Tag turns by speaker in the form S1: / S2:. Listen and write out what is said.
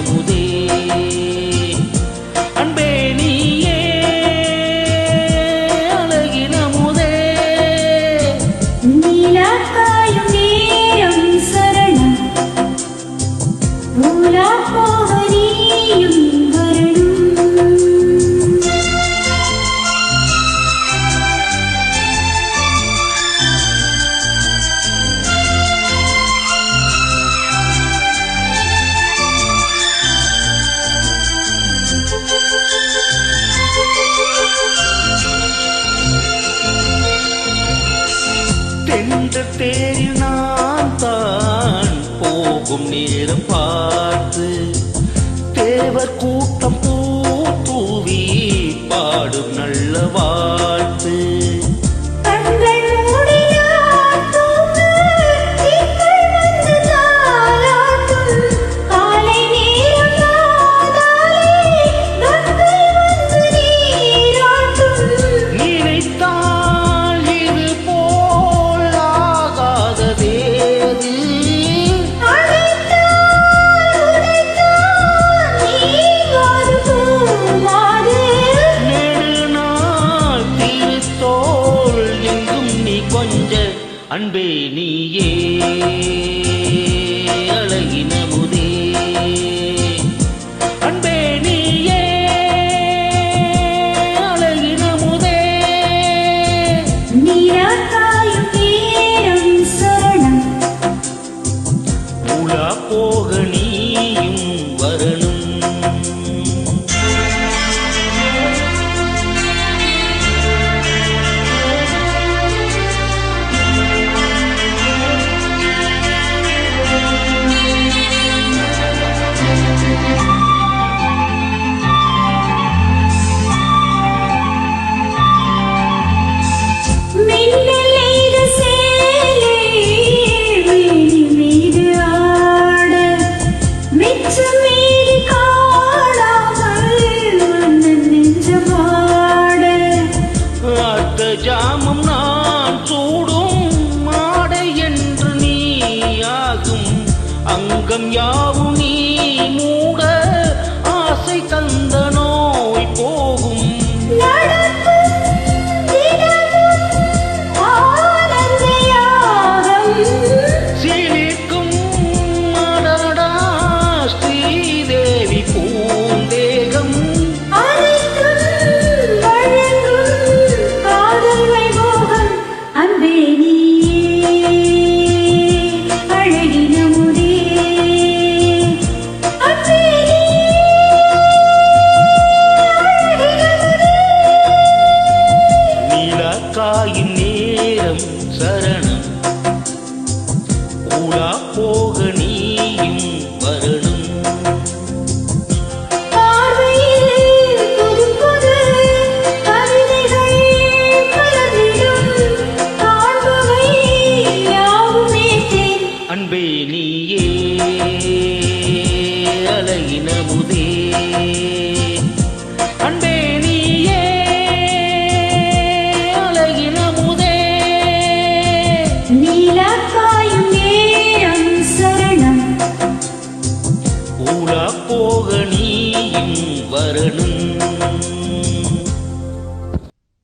S1: அழகினமுதே அன்பே நீயே அழகினமுதே
S2: நீலாக்காயும் நேரம் சரணம் நூலா போக நீயும்
S1: தென்ற தேரில் நான் தான் போகும் நேரம் பார்த்து தேவர் கூட்டம் பூ தூவி பாடும் நல்ல வாழ்த்து அன்பே நீயே அழகினமுதே அன்பே நீயே அழகினமுதே
S2: நீலாக்காயும் நேரம் சரணம்
S1: உலா போக நீயும் வரணும் ஜாமம் நான் சூடும் மாடை என்று நீயாகும் அங்கம் யாவும் நீ மூட ஆசை தந்த நோய் போகும் சீனிக்கும் மாடடா ஸ்ரீதேவி பூந்தேகம் காயின் நேரம் சரணம் உலா போக நீயும் வரணும் அன்பே நீயே